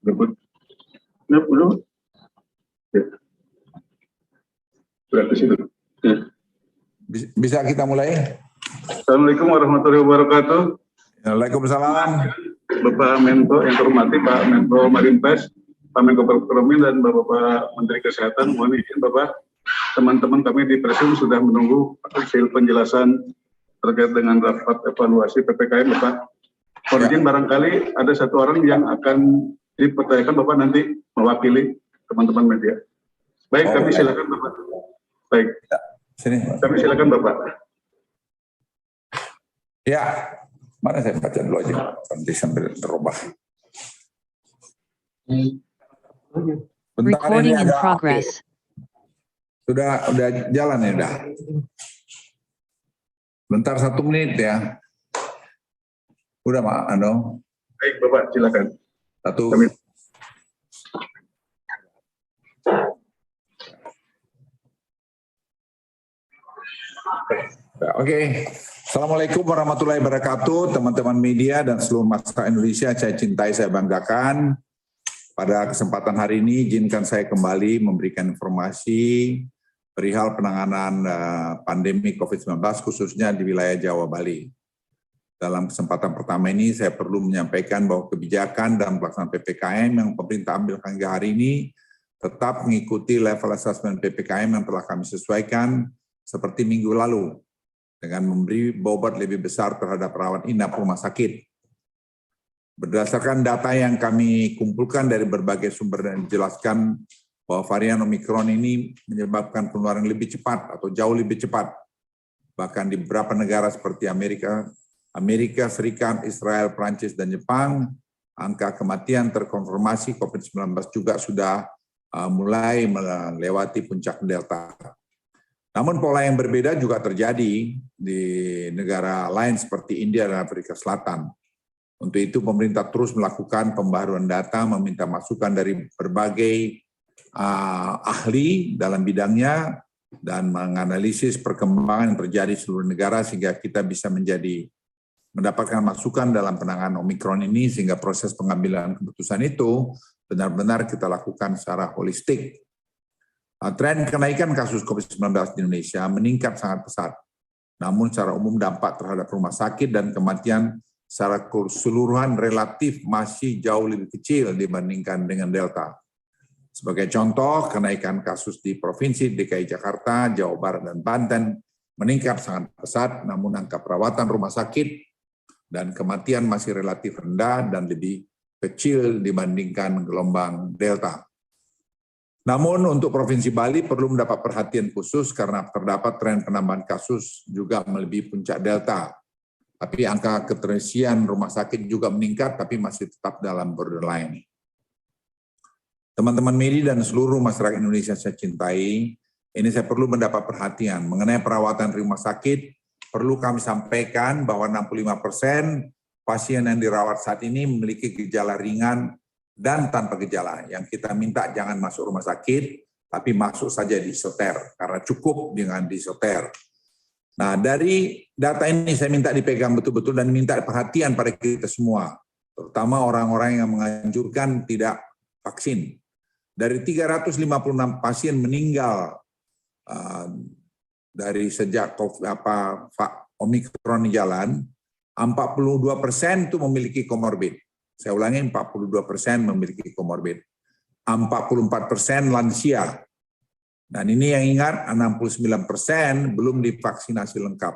Berbut. Ya, belum. Ya. Sudah ke situ. Ya. Bisa kita mulai? Assalamualaikum warahmatullahi wabarakatuh. Waalaikumsalam. Bapak Menko yang terhormati, Pak Menko Marinvest, Pak Menko Perekonomian, dan Bapak Menteri Kesehatan. Mohon izin Bapak, teman-teman kami di Presidium sudah menunggu hasil penjelasan terkait dengan rapat evaluasi PPKM Bapak. Mohon izin barangkali ada satu orang yang akan dipertanyakan Bapak nanti mewakili teman-teman media. Baik, kami silakan Bapak. Baik, sini. Kami silakan Bapak. Ya, mana saya baca dulu aja, nanti sambil terubah. Bentar, Recording ini in ada progress. Sudah jalan ya, udah. Bentar 1 menit ya. Udah Pak Ando. Baik Bapak, silakan. Satu. Oke. Assalamualaikum warahmatullahi wabarakatuh, teman-teman media dan seluruh masyarakat Indonesia. Saya cintai, saya banggakan. Pada kesempatan hari ini, izinkan saya kembali memberikan informasi perihal penanganan pandemi COVID-19, khususnya di wilayah Jawa Bali. Dalam kesempatan pertama ini, saya perlu menyampaikan bahwa kebijakan dan pelaksanaan PPKM yang pemerintah ambil hingga hari ini tetap mengikuti level assessment PPKM yang telah kami sesuaikan seperti minggu lalu, dengan memberi bobot lebih besar terhadap rawat inap rumah sakit. Berdasarkan data yang kami kumpulkan dari berbagai sumber dan dijelaskan bahwa varian Omikron ini menyebabkan penularan lebih cepat atau jauh lebih cepat. Bahkan di beberapa negara seperti Amerika Serikat, Israel, Prancis, dan Jepang, angka kematian terkonfirmasi COVID-19 juga sudah mulai melewati puncak Delta. Namun pola yang berbeda juga terjadi di negara lain seperti India dan Afrika Selatan. Untuk itu pemerintah terus melakukan pembaharuan data, meminta masukan dari berbagai ahli dalam bidangnya, dan menganalisis perkembangan yang terjadi di seluruh negara sehingga kita bisa mendapatkan masukan dalam penanganan Omikron ini, sehingga proses pengambilan keputusan itu benar-benar kita lakukan secara holistik. Tren kenaikan kasus COVID-19 di Indonesia meningkat sangat pesat. Namun secara umum dampak terhadap rumah sakit dan kematian secara keseluruhan relatif masih jauh lebih kecil dibandingkan dengan Delta. Sebagai contoh, kenaikan kasus di Provinsi DKI Jakarta, Jawa Barat, dan Banten meningkat sangat pesat, namun angka perawatan rumah sakit dan kematian masih relatif rendah dan lebih kecil dibandingkan gelombang Delta. Namun untuk Provinsi Bali perlu mendapat perhatian khusus karena terdapat tren penambahan kasus juga melebihi puncak Delta. Tapi angka keterisian rumah sakit juga meningkat tapi masih tetap dalam borderline. Teman-teman media dan seluruh masyarakat Indonesia saya cintai, ini saya perlu mendapat perhatian mengenai perawatan rumah sakit. Perlu kami sampaikan bahwa 65% pasien yang dirawat saat ini memiliki gejala ringan dan tanpa gejala. Yang kita minta jangan masuk rumah sakit, tapi masuk saja di isoter, karena cukup dengan di isoter. Nah, dari data ini saya minta dipegang betul-betul dan minta perhatian pada kita semua, terutama orang-orang yang menganjurkan tidak vaksin. Dari 356 pasien meninggal dari sejak Omikron jalan, 42% itu memiliki komorbid. Saya ulangi, 42% memiliki komorbid. 44% lansia. Dan ini yang ingat, 69% belum divaksinasi lengkap.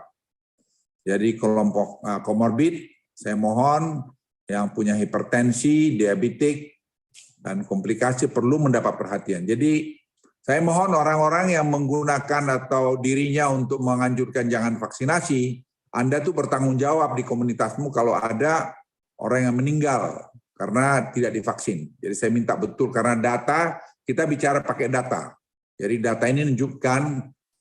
Jadi kelompok komorbid, saya mohon yang punya hipertensi, diabetik, dan komplikasi perlu mendapat perhatian. Jadi saya mohon orang-orang yang menggunakan atau dirinya untuk menganjurkan jangan vaksinasi, Anda tuh bertanggung jawab di komunitasmu kalau ada orang yang meninggal karena tidak divaksin. Jadi saya minta betul, karena data, kita bicara pakai data. Jadi data ini menunjukkan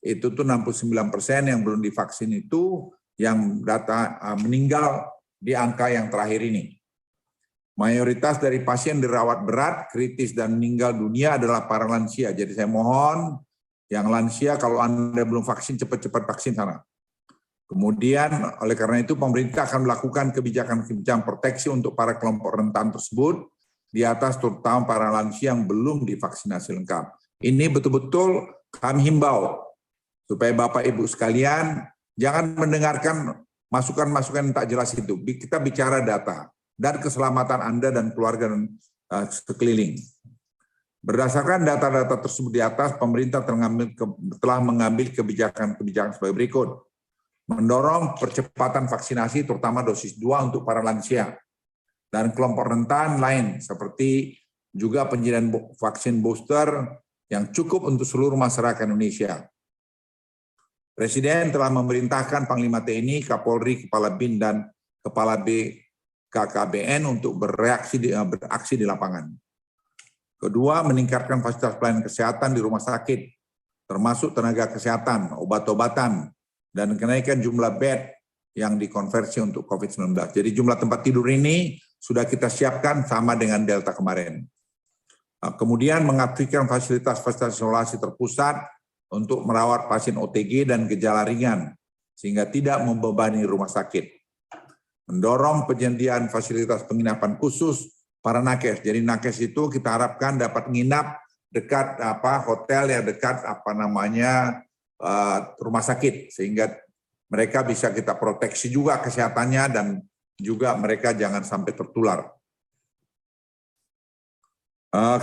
itu tuh 69% yang belum divaksin itu yang data meninggal di angka yang terakhir ini. Mayoritas dari pasien dirawat berat, kritis, dan meninggal dunia adalah para lansia. Jadi saya mohon yang lansia kalau Anda belum vaksin, cepat-cepat vaksin sana. Kemudian oleh karena itu pemerintah akan melakukan kebijakan proteksi untuk para kelompok rentan tersebut di atas terutama para lansia yang belum divaksinasi lengkap. Ini betul-betul kami himbau supaya Bapak Ibu sekalian jangan mendengarkan masukan-masukan yang tak jelas itu. Kita bicara data dan keselamatan Anda dan keluarga dan sekeliling. Berdasarkan data-data tersebut di atas, pemerintah telah mengambil kebijakan-kebijakan sebagai berikut. Mendorong percepatan vaksinasi terutama dosis 2 untuk para lansia dan kelompok rentan lain seperti juga penyediaan vaksin booster yang cukup untuk seluruh masyarakat Indonesia. Presiden telah memerintahkan Panglima TNI, Kapolri, Kepala BIN dan Kepala BKKBN untuk beraksi di lapangan. Kedua, meningkatkan fasilitas pelayanan kesehatan di rumah sakit, termasuk tenaga kesehatan, obat-obatan, dan kenaikan jumlah bed yang dikonversi untuk COVID-19. Jadi jumlah tempat tidur ini sudah kita siapkan sama dengan Delta kemarin. Kemudian mengaktifkan fasilitas-fasilitas isolasi terpusat untuk merawat pasien OTG dan gejala ringan, sehingga tidak membebani rumah sakit. Mendorong penyediaan fasilitas penginapan khusus para nakes. Jadi nakes itu kita harapkan dapat menginap dekat hotel yang dekat rumah sakit, sehingga mereka bisa kita proteksi juga kesehatannya dan juga mereka jangan sampai tertular.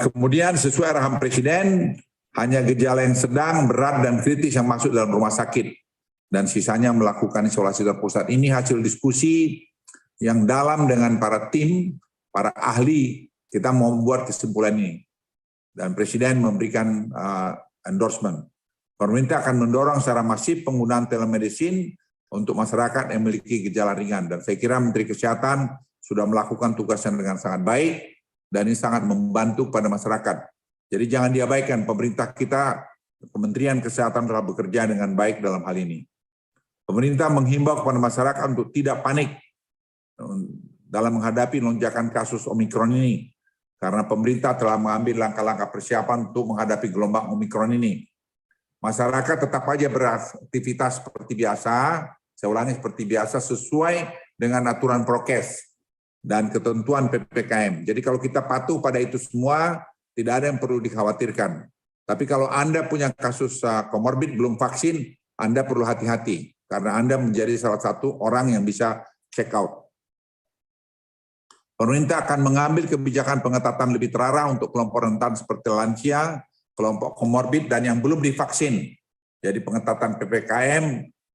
Kemudian sesuai arahan Presiden, hanya gejala yang sedang, berat, dan kritis yang masuk dalam rumah sakit dan sisanya melakukan isolasi terpusat. Ini hasil diskusi yang dalam dengan para tim, para ahli, kita mau membuat kesimpulan ini. Dan Presiden memberikan endorsement. Pemerintah akan mendorong secara masif penggunaan telemedicine untuk masyarakat yang memiliki gejala ringan. Dan saya kira Menteri Kesehatan sudah melakukan tugasnya dengan sangat baik dan ini sangat membantu pada masyarakat. Jadi jangan diabaikan, pemerintah kita, Kementerian Kesehatan telah bekerja dengan baik dalam hal ini. Pemerintah menghimbau kepada masyarakat untuk tidak panik dalam menghadapi lonjakan kasus Omikron ini. Karena pemerintah telah mengambil langkah-langkah persiapan untuk menghadapi gelombang Omikron ini. Masyarakat tetap aja beraktivitas seperti biasa, saya ulangi seperti biasa, sesuai dengan aturan prokes dan ketentuan PPKM. Jadi kalau kita patuh pada itu semua, tidak ada yang perlu dikhawatirkan. Tapi kalau Anda punya kasus komorbid belum vaksin, Anda perlu hati-hati, karena Anda menjadi salah satu orang yang bisa check out. Pemerintah akan mengambil kebijakan pengetatan lebih terarah untuk kelompok rentan seperti lansia, kelompok komorbid, dan yang belum divaksin. Jadi pengetatan PPKM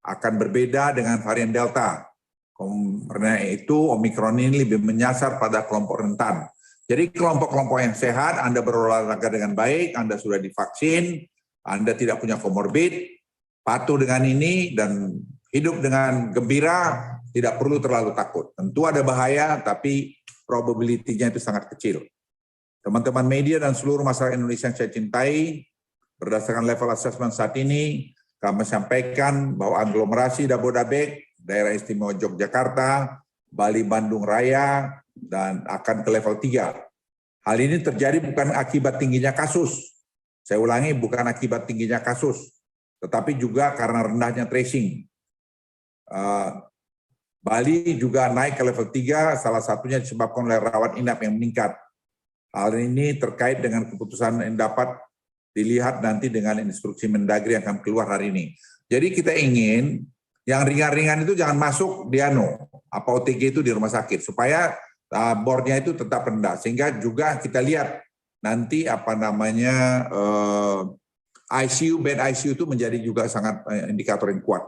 akan berbeda dengan varian Delta. Karena itu Omikron ini lebih menyasar pada kelompok rentan. Jadi kelompok-kelompok yang sehat, Anda berolahraga dengan baik, Anda sudah divaksin, Anda tidak punya komorbid, patuh dengan ini, dan hidup dengan gembira, tidak perlu terlalu takut. Tentu ada bahaya, tapi probability-nya itu sangat kecil. Teman-teman media dan seluruh masyarakat Indonesia yang saya cintai, berdasarkan level assessment saat ini, kami sampaikan bahwa aglomerasi Dabodabek, Daerah Istimewa Yogyakarta, Bali Bandung Raya, dan akan ke level 3. Hal ini terjadi bukan akibat tingginya kasus. Saya ulangi, bukan akibat tingginya kasus, tetapi juga karena rendahnya tracing. Bali juga naik ke level 3, salah satunya disebabkan oleh rawat inap yang meningkat. Hal ini terkait dengan keputusan yang dapat dilihat nanti dengan instruksi Mendagri yang akan keluar hari ini. Jadi kita ingin yang ringan-ringan itu jangan masuk di OTG itu di rumah sakit, supaya bornya itu tetap rendah. Sehingga juga kita lihat nanti bed ICU itu menjadi juga sangat indikator yang kuat.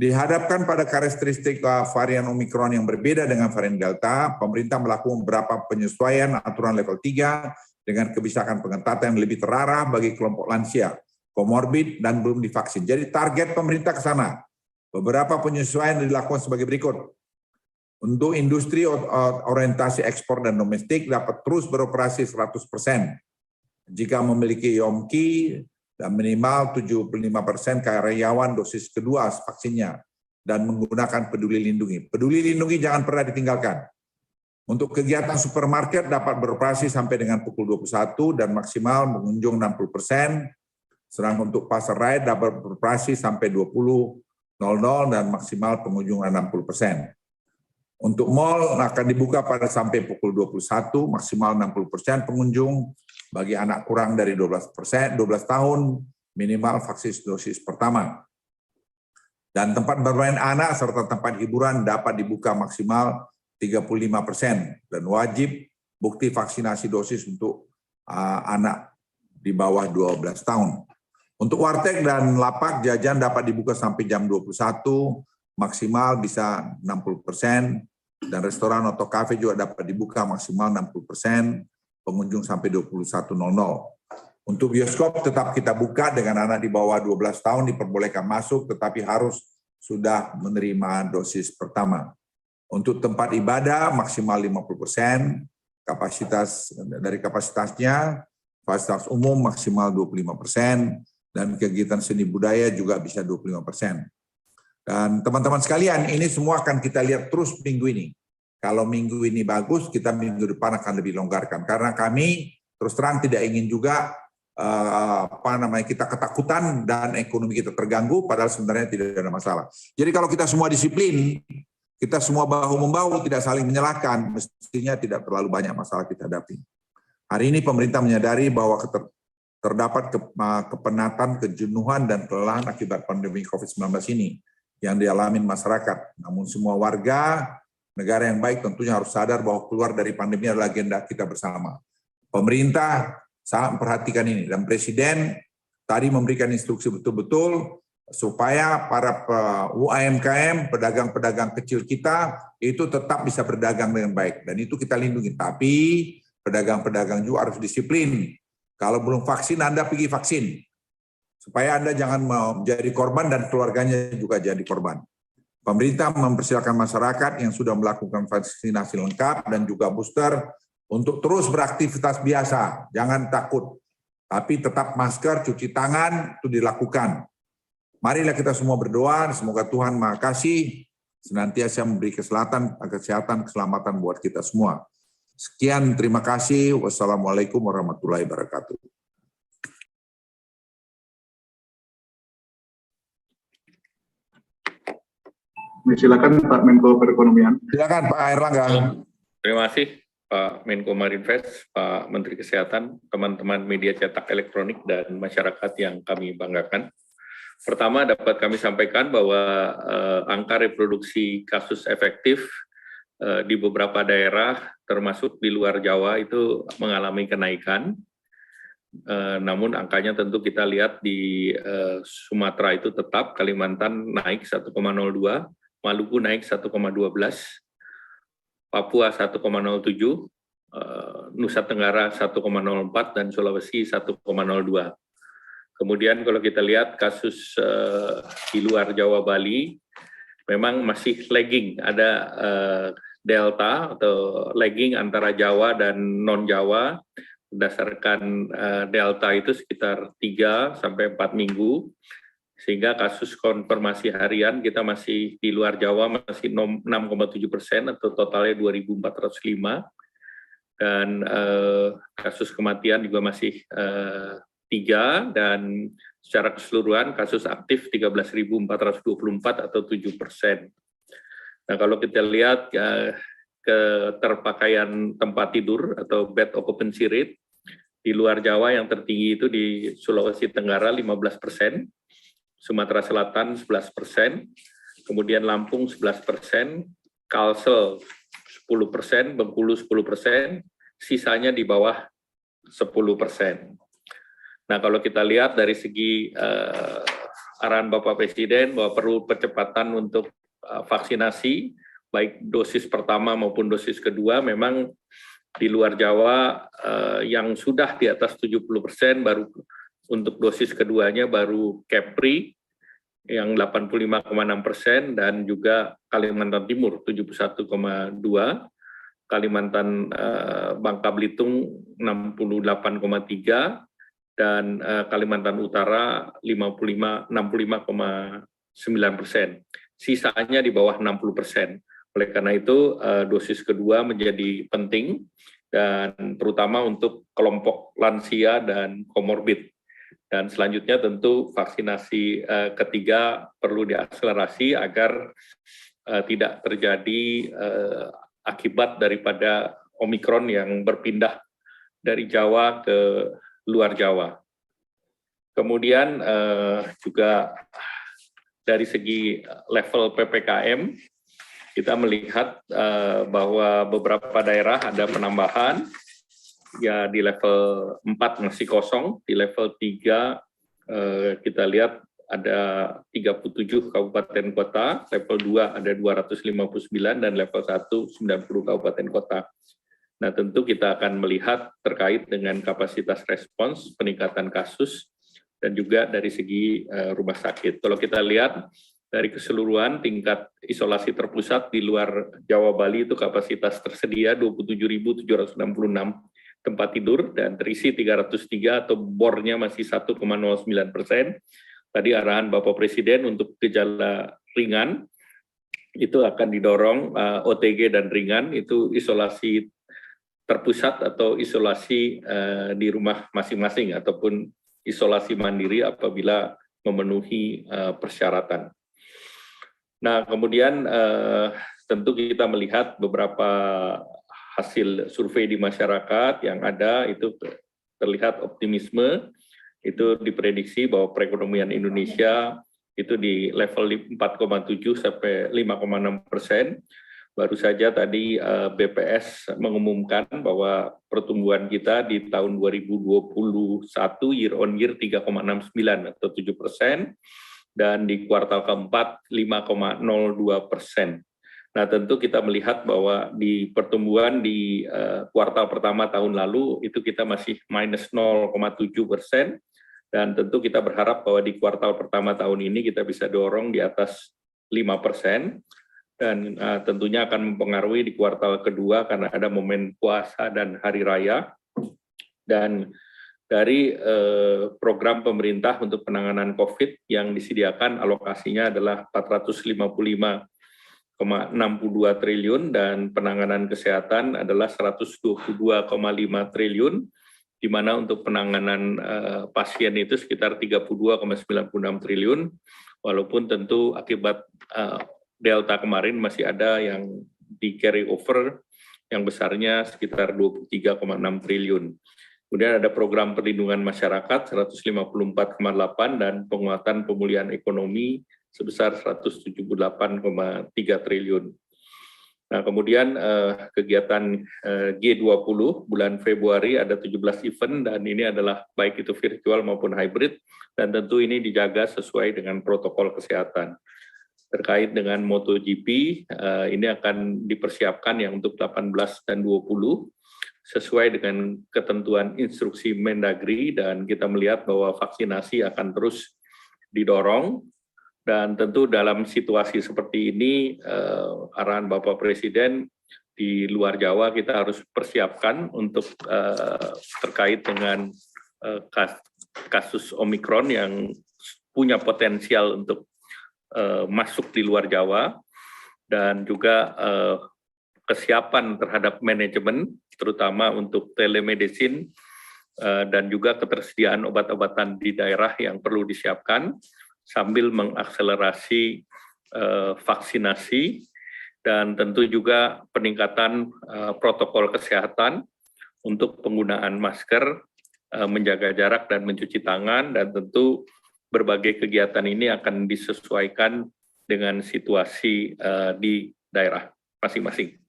Dihadapkan pada karakteristik varian Omikron yang berbeda dengan varian Delta, pemerintah melakukan beberapa penyesuaian aturan level 3 dengan kebijakan pengetatan yang lebih terarah bagi kelompok lansia, komorbid, dan belum divaksin. Jadi target pemerintah ke sana. Beberapa penyesuaian dilakukan sebagai berikut. Untuk industri orientasi ekspor dan domestik dapat terus beroperasi 100% jika memiliki YOMKI dan minimal 75% karyawan dosis kedua vaksinnya dan menggunakan Peduli Lindungi. Peduli Lindungi jangan pernah ditinggalkan. Untuk kegiatan supermarket dapat beroperasi sampai dengan pukul 21 dan maksimal mengunjung 60%, sedangkan untuk pasar raya dapat beroperasi sampai 20.00 dan maksimal pengunjung 60%. Untuk mal akan dibuka pada sampai pukul 21, maksimal 60% pengunjung. Bagi anak kurang dari 12 tahun, minimal vaksin dosis pertama. Dan tempat bermain anak serta tempat hiburan dapat dibuka maksimal 35% dan wajib bukti vaksinasi dosis untuk anak di bawah 12 tahun. Untuk warteg dan lapak jajan dapat dibuka sampai jam 21, maksimal bisa 60%, dan restoran atau kafe juga dapat dibuka maksimal 60%, pengunjung sampai 21.00. Untuk bioskop tetap kita buka dengan anak di bawah 12 tahun diperbolehkan masuk, tetapi harus sudah menerima dosis pertama. Untuk tempat ibadah maksimal 50%, kapasitasnya, fasilitas umum maksimal 25%, dan kegiatan seni budaya juga bisa 25%. Dan teman-teman sekalian, ini semua akan kita lihat terus minggu ini. Kalau minggu ini bagus, kita minggu depan akan lebih longgarkan. Karena kami terus terang tidak ingin juga kita ketakutan dan ekonomi kita terganggu, padahal sebenarnya tidak ada masalah. Jadi kalau kita semua disiplin, kita semua bahu-membahu, tidak saling menyalahkan, mestinya tidak terlalu banyak masalah kita hadapi. Hari ini pemerintah menyadari bahwa terdapat kepenatan, kejenuhan, dan kelelahan akibat pandemi COVID-19 ini yang dialami masyarakat. Namun semua warga negara yang baik tentunya harus sadar bahwa keluar dari pandemi adalah agenda kita bersama. Pemerintah sangat memperhatikan ini, dan Presiden tadi memberikan instruksi betul-betul supaya para UMKM, pedagang-pedagang kecil kita itu tetap bisa berdagang dengan baik, dan itu kita lindungi. Tapi pedagang-pedagang juga harus disiplin. Kalau belum vaksin, Anda pergi vaksin, supaya Anda jangan menjadi korban dan keluarganya juga jadi korban. Pemerintah mempersilakan masyarakat yang sudah melakukan vaksinasi lengkap dan juga booster untuk terus beraktivitas biasa, jangan takut. Tapi tetap masker, cuci tangan, itu dilakukan. Marilah kita semua berdoa, semoga Tuhan Maha Kasih senantiasa memberi kesehatan, keselamatan buat kita semua. Sekian, terima kasih. Wassalamualaikum warahmatullahi wabarakatuh. Silakan Pak Menko Perekonomian. Silakan Pak Airlangga. Terima kasih Pak Menko Marinvest, Pak Menteri Kesehatan, teman-teman media cetak elektronik, dan masyarakat yang kami banggakan. Pertama, dapat kami sampaikan bahwa angka reproduksi kasus efektif di beberapa daerah, termasuk di luar Jawa, itu mengalami kenaikan. Namun angkanya tentu kita lihat di Sumatera itu tetap, Kalimantan naik 1,02, Maluku naik 1,12, Papua 1,07, Nusa Tenggara 1,04, dan Sulawesi 1,02. Kemudian kalau kita lihat kasus di luar Jawa, Bali, memang masih lagging, ada delta atau lagging antara Jawa dan non-Jawa. Berdasarkan delta itu sekitar 3 sampai 4 minggu, sehingga kasus konfirmasi harian kita masih di luar Jawa masih 6,7% atau totalnya 2.405, dan kasus kematian juga masih 3, dan secara keseluruhan kasus aktif 13.424 atau 7%. Nah, kalau kita lihat keterpakaian tempat tidur atau bed occupancy rate di luar Jawa yang tertinggi itu di Sulawesi Tenggara 15%, Sumatera Selatan 11%, kemudian Lampung 11%, Kalsel 10%, Bengkulu 10%, sisanya di bawah 10%. Nah, kalau kita lihat dari segi arahan Bapak Presiden bahwa perlu percepatan untuk vaksinasi, baik dosis pertama maupun dosis kedua, memang di luar Jawa yang sudah di atas 70% baru untuk dosis keduanya baru Kepri yang 85,6%, dan juga Kalimantan Timur 71,2%, Kalimantan Bangka Belitung 68,3%, dan Kalimantan Utara 65,9%. Sisanya di bawah 60%. Oleh karena itu dosis kedua menjadi penting, dan terutama untuk kelompok lansia dan komorbid. Dan selanjutnya tentu vaksinasi ketiga perlu diakselerasi agar tidak terjadi akibat daripada Omikron yang berpindah dari Jawa ke luar Jawa. Kemudian juga dari segi level PPKM, kita melihat bahwa beberapa daerah ada penambahan, ya di level 4 masih kosong, di level 3 kita lihat ada 37 kabupaten kota, level 2 ada 259, dan level 1 90 kabupaten kota. Nah, tentu kita akan melihat terkait dengan kapasitas respons, peningkatan kasus, dan juga dari segi rumah sakit. Kalau kita lihat dari keseluruhan tingkat isolasi terpusat di luar Jawa Bali itu kapasitas tersedia 27.766 tempat tidur dan terisi 303 atau bornya masih 1,09%. Tadi arahan Bapak Presiden untuk gejala ringan itu akan didorong OTG dan ringan, itu isolasi terpusat atau isolasi di rumah masing-masing ataupun isolasi mandiri apabila memenuhi persyaratan. Nah, kemudian tentu kita melihat beberapa hasil survei di masyarakat yang ada itu terlihat optimisme, itu diprediksi bahwa perekonomian Indonesia itu di level 4,7 sampai 5,6%. Baru saja tadi BPS mengumumkan bahwa pertumbuhan kita di tahun 2021 year on year 3,69 atau 7%, dan di kuartal keempat 5,02%. Nah, tentu kita melihat bahwa di pertumbuhan di kuartal pertama tahun lalu itu kita masih minus 0,7%, dan tentu kita berharap bahwa di kuartal pertama tahun ini kita bisa dorong di atas 5%, dan tentunya akan mempengaruhi di kuartal kedua karena ada momen puasa dan hari raya. Dan dari program pemerintah untuk penanganan COVID yang disediakan alokasinya adalah 455,62 triliun dan penanganan kesehatan adalah 122,5 triliun, di mana untuk penanganan pasien itu sekitar 32,96 triliun, walaupun tentu akibat Delta kemarin masih ada yang di carry over yang besarnya sekitar 23,6 triliun. Kemudian ada program perlindungan masyarakat 154,8 dan penguatan pemulihan ekonomi sebesar 178,3 triliun. Nah, kemudian kegiatan G20 bulan Februari ada 17 event, dan ini adalah baik itu virtual maupun hybrid, dan tentu ini dijaga sesuai dengan protokol kesehatan. Terkait dengan MotoGP, ini akan dipersiapkan yang untuk 18 dan 20, sesuai dengan ketentuan instruksi Mendagri, dan kita melihat bahwa vaksinasi akan terus didorong. Dan tentu dalam situasi seperti ini, arahan Bapak Presiden di luar Jawa kita harus persiapkan untuk terkait dengan kasus Omikron yang punya potensial untuk masuk di luar Jawa, dan juga kesiapan terhadap manajemen, terutama untuk telemedicine, dan juga ketersediaan obat-obatan di daerah yang perlu disiapkan, sambil mengakselerasi vaksinasi, dan tentu juga peningkatan protokol kesehatan untuk penggunaan masker, menjaga jarak dan mencuci tangan, dan tentu berbagai kegiatan ini akan disesuaikan dengan situasi di daerah masing-masing.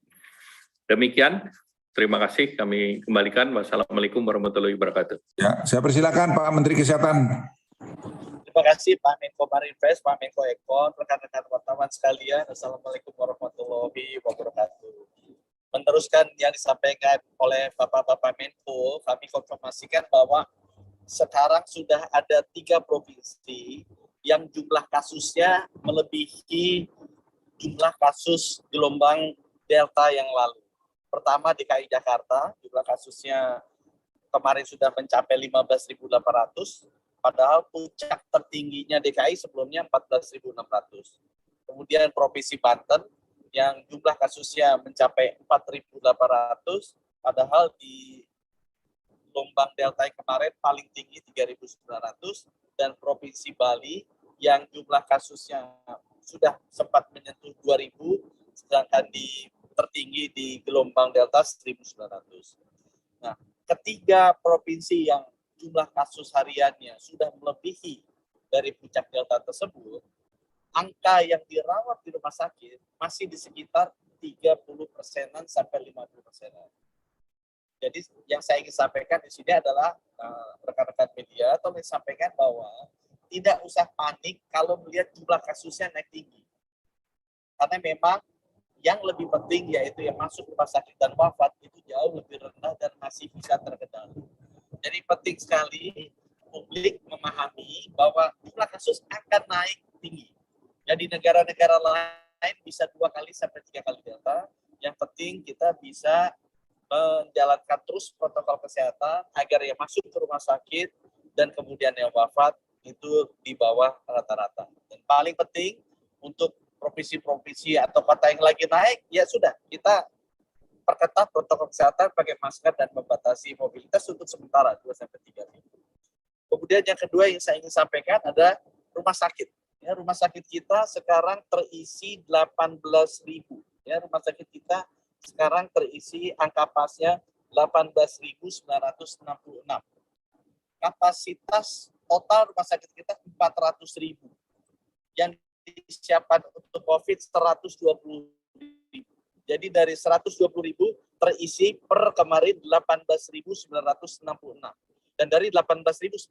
Demikian, terima kasih, kami kembalikan. Wassalamualaikum warahmatullahi wabarakatuh. Ya, saya persilakan Pak Menteri Kesehatan. Terima kasih Pak Menko Marinvest, Pak Menko Ekon, rekan-rekan wartawan sekalian. Assalamualaikum warahmatullahi wabarakatuh. Meneruskan yang disampaikan oleh Bapak-Bapak Menko, kami konfirmasikan bahwa sekarang sudah ada 3 provinsi yang jumlah kasusnya melebihi jumlah kasus gelombang Delta yang lalu. Pertama DKI Jakarta, jumlah kasusnya kemarin sudah mencapai 15.800, padahal puncak tertingginya DKI sebelumnya 14.600. Kemudian Provinsi Banten yang jumlah kasusnya mencapai 4.800, padahal di gelombang Delta yang kemarin paling tinggi 3.900, dan Provinsi Bali yang jumlah kasusnya sudah sempat menyentuh 2.000, sedangkan tertinggi di gelombang Delta 1.900. Nah, ketiga provinsi yang jumlah kasus hariannya sudah melebihi dari puncak Delta tersebut, angka yang dirawat di rumah sakit masih di sekitar 30%-an sampai 50%-an. Jadi yang saya ingin sampaikan di sini adalah rekan-rekan media atau menyampaikan bahwa tidak usah panik kalau melihat jumlah kasusnya naik tinggi. Karena memang yang lebih penting yaitu yang masuk rumah sakit dan wafat itu jauh lebih rendah dan masih bisa terkendali. Jadi penting sekali publik memahami bahwa jumlah kasus akan naik tinggi. Jadi negara-negara lain bisa 2 kali sampai 3 kali Delta. Yang penting kita bisa menjalankan terus protokol kesehatan agar yang masuk ke rumah sakit dan kemudian yang wafat itu di bawah rata-rata. Dan paling penting untuk provinsi-provinsi atau kota yang lagi naik, ya sudah kita perketat protokol kesehatan, pakai masker dan membatasi mobilitas untuk sementara 2-3 minggu. Kemudian yang kedua yang saya ingin sampaikan ada rumah sakit. Ya, rumah sakit kita sekarang terisi 18.000. Ya, rumah sakit kita sekarang terisi angka pasnya 18.966. Kapasitas total rumah sakit kita 400.000. Yang disiapkan untuk COVID 120.000. Jadi dari 120.000 terisi per kemarin 18.966. Dan dari 18.966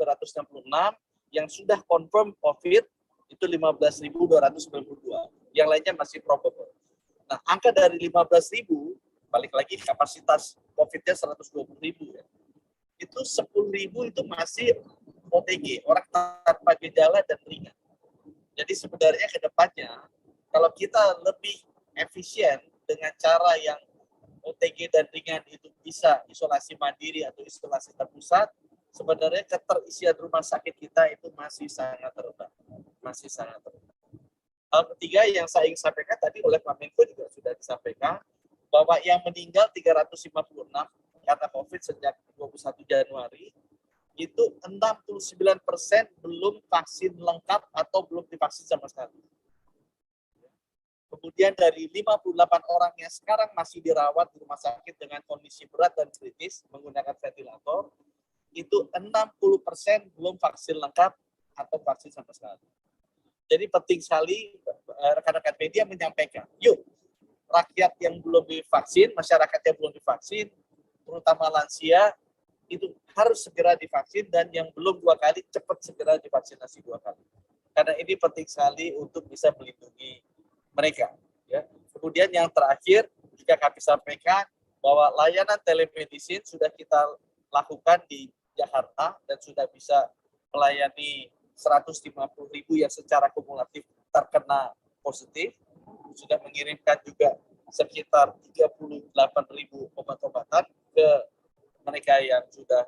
yang sudah confirm COVID itu 15.292. Yang lainnya masih probable. Nah, angka dari 15.000, balik lagi kapasitas COVID-nya 120.000 ya. Itu 10.000 itu masih OTG, orang tanpa gejala dan ringan. Jadi sebenarnya ke depannya, kalau kita lebih efisien dengan cara yang OTG dan ringan itu bisa isolasi mandiri atau isolasi terpusat, sebenarnya keterisian rumah sakit kita itu masih sangat rendah. Masih sangat rendah. Hal ketiga yang saya ingin sampaikan tadi oleh Pak Menko juga sudah disampaikan bahwa yang meninggal 356 karena COVID sejak 21 Januari itu 69% belum vaksin lengkap atau belum divaksin sama sekali. Kemudian dari 58 orang yang sekarang masih dirawat di rumah sakit dengan kondisi berat dan kritis menggunakan ventilator, itu 60% belum vaksin lengkap atau vaksin sama sekali. Jadi penting sekali rekan-rekan media menyampaikan, yuk rakyat yang belum divaksin, masyarakat yang belum divaksin, terutama lansia, itu harus segera divaksin dan yang belum 2 kali cepat segera divaksinasi 2 kali. Karena ini penting sekali untuk bisa melindungi mereka. Ya. Kemudian yang terakhir juga kami sampaikan bahwa layanan telemedicine sudah kita lakukan di Jakarta dan sudah bisa melayani 150.000 yang secara kumulatif terkena positif, sudah mengirimkan juga sekitar 38.000 obat-obatan ke mereka yang sudah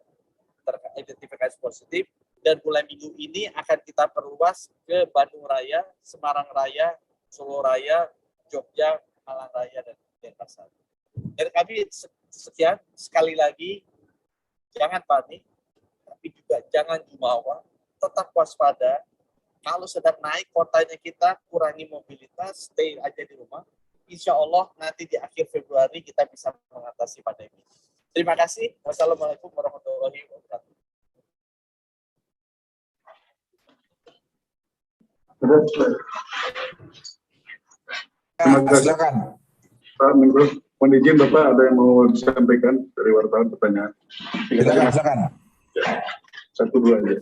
teridentifikasi positif, dan mulai minggu ini akan kita perluas ke Bandung Raya, Semarang Raya, Solo Raya, Jogja, Malang Raya, dan Denpasar. Dari kami sekian, sekali lagi jangan panik, tapi juga jangan jumawa, tetap waspada. Kalau sedang naik kotanya kita, kurangi mobilitas, stay aja di rumah. Insya Allah nanti di akhir Februari kita bisa mengatasi pandemi. Terima kasih. Wassalamualaikum warahmatullahi wabarakatuh. Terima kasih. Silakan. Pak Menko, mohon izin Bapak ada yang mau disampaikan dari wartawan pertanyaan. Silakan. Ya, 1-2 aja.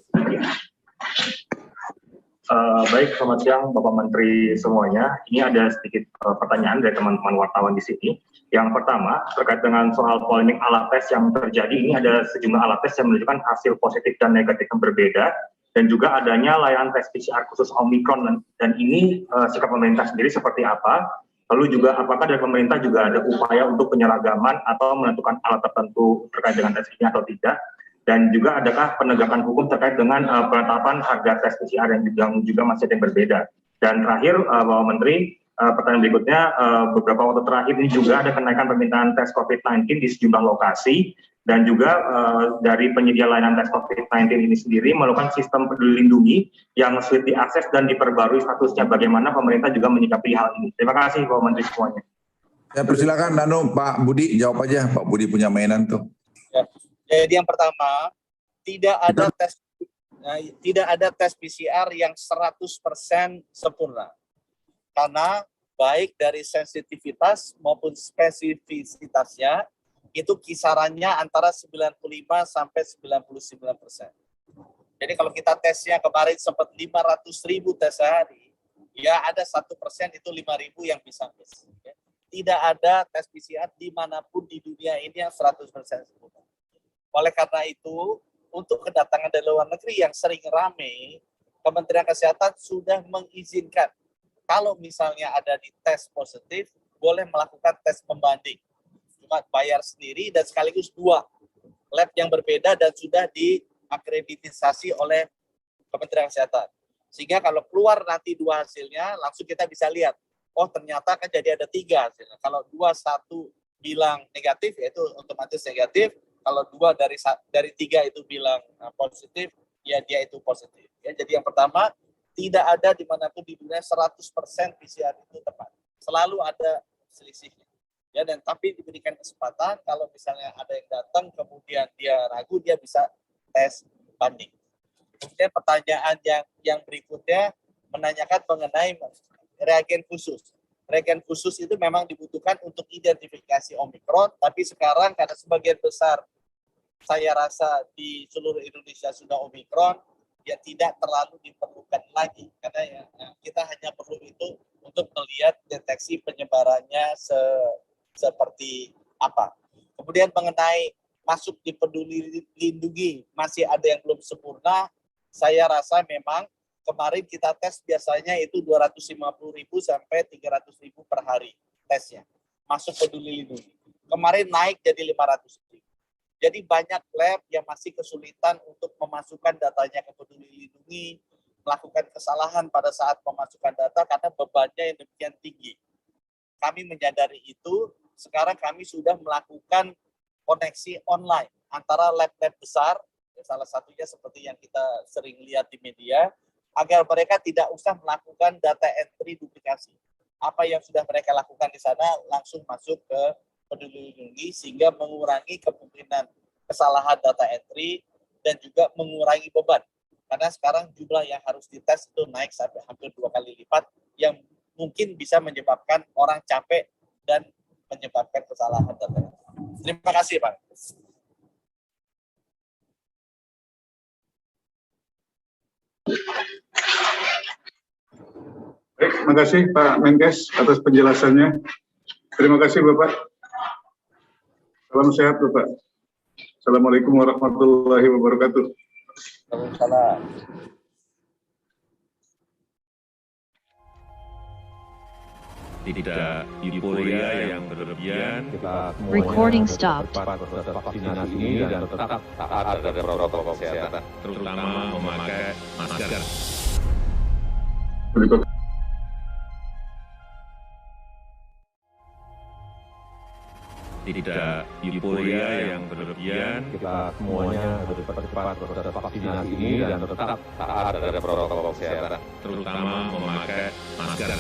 Baik, selamat siang Bapak Menteri semuanya. Ini ada sedikit pertanyaan dari teman-teman wartawan di sini. Yang pertama, terkait dengan soal polemik alat tes yang terjadi, ini ada sejumlah alat tes yang menunjukkan hasil positif dan negatif yang berbeda, dan juga adanya layanan tes PCR khusus Omicron, dan ini sikap pemerintah sendiri seperti apa? Lalu juga apakah dari pemerintah juga ada upaya untuk penyeragaman atau menentukan alat tertentu terkait dengan tes ini atau tidak? Dan juga adakah penegakan hukum terkait dengan penetapan harga tes PCR yang juga masih ada yang berbeda? Dan terakhir, Bapak Menteri, pertanyaan berikutnya, beberapa waktu terakhir ini juga ada kenaikan permintaan tes COVID-19 di sejumlah lokasi, Dan juga dari penyedia layanan tes COVID-19 ini sendiri melakukan sistem peduli lindungi yang sulit diakses dan diperbarui statusnya. Bagaimana pemerintah juga menyikapi hal ini. Terima kasih Bapak Menteri semuanya. Ya, persilakan Pak Budi, jawab aja. Pak Budi punya mainan tuh. Ya. Jadi yang pertama, tidak ada tes PCR yang 100% sempurna. Karena baik dari sensitivitas maupun spesifisitasnya itu kisarannya antara 95 sampai 99%. Jadi kalau kita tesnya kemarin sempat 500.000 tes sehari, ya ada 1% itu 5.000 yang bisa miss. Tidak ada tes PCR dimanapun di dunia ini yang 100% sempurna. Oleh karena itu, untuk kedatangan dari luar negeri yang sering ramai, Kementerian Kesehatan sudah mengizinkan kalau misalnya ada di tes positif, boleh melakukan tes pembanding. Cuma bayar sendiri dan sekaligus 2 lab yang berbeda dan sudah diakreditisasi oleh Kementerian Kesehatan. Sehingga kalau keluar nanti 2 hasilnya, langsung kita bisa lihat, oh ternyata kan jadi ada 3 hasilnya. Kalau 2, 1 bilang negatif, yaitu otomatis negatif. Kalau 2 dari 3 itu bilang positif, ya dia itu positif. Ya, jadi yang pertama, tidak ada dimanapun di dunia 100% PCR itu tepat. Selalu ada selisihnya. Ya, dan tapi diberikan kesempatan kalau misalnya ada yang datang kemudian dia ragu, dia bisa tes banding. Kemudian pertanyaan yang berikutnya menanyakan mengenai reagen khusus. Reagen khusus itu memang dibutuhkan untuk identifikasi Omikron, tapi sekarang karena sebagian besar saya rasa di seluruh Indonesia sudah Omikron, ya tidak terlalu diperlukan lagi karena ya, kita hanya perlu itu untuk melihat deteksi penyebarannya seperti apa. Kemudian mengenai masuk di peduli lindungi masih ada yang belum sempurna, saya rasa memang kemarin kita tes biasanya itu 250.000 sampai 300.000 per hari tesnya masuk peduli lindungi. Kemarin naik jadi 500.000. Jadi banyak lab yang masih kesulitan untuk memasukkan datanya ke peduli lindungi, melakukan kesalahan pada saat memasukkan data karena bebannya yang demikian tinggi. Kami menyadari itu, sekarang kami sudah melakukan koneksi online antara lab-lab besar, salah satunya seperti yang kita sering lihat di media, agar mereka tidak usah melakukan data entry duplikasi. Apa yang sudah mereka lakukan di sana langsung masuk ke peduli lindungi sehingga mengurangi kemungkinan kesalahan data entry dan juga mengurangi beban. Karena sekarang jumlah yang harus dites itu naik sampai hampir 2 kali lipat yang mungkin bisa menyebabkan orang capek dan menyebabkan kesalahan data. Terima kasih, Pak. Baik, terima kasih Pak Menkes atas penjelasannya. Terima kasih Bapak. Salam sehat Bapak. Assalamualaikum warahmatullahi wabarakatuh. Waalaikumsalam. Tidak euforia yang berlebihan. Recording stopped. Vaksinasi ini dan tetap taat terhadap protokol kesehatan, terutama memakai masker. Tidak euforia yang berlebihan. Kita semuanya harus percepat proses vaksinasi ini dan tetap taat terhadap protokol kesehatan, terutama memakai masker.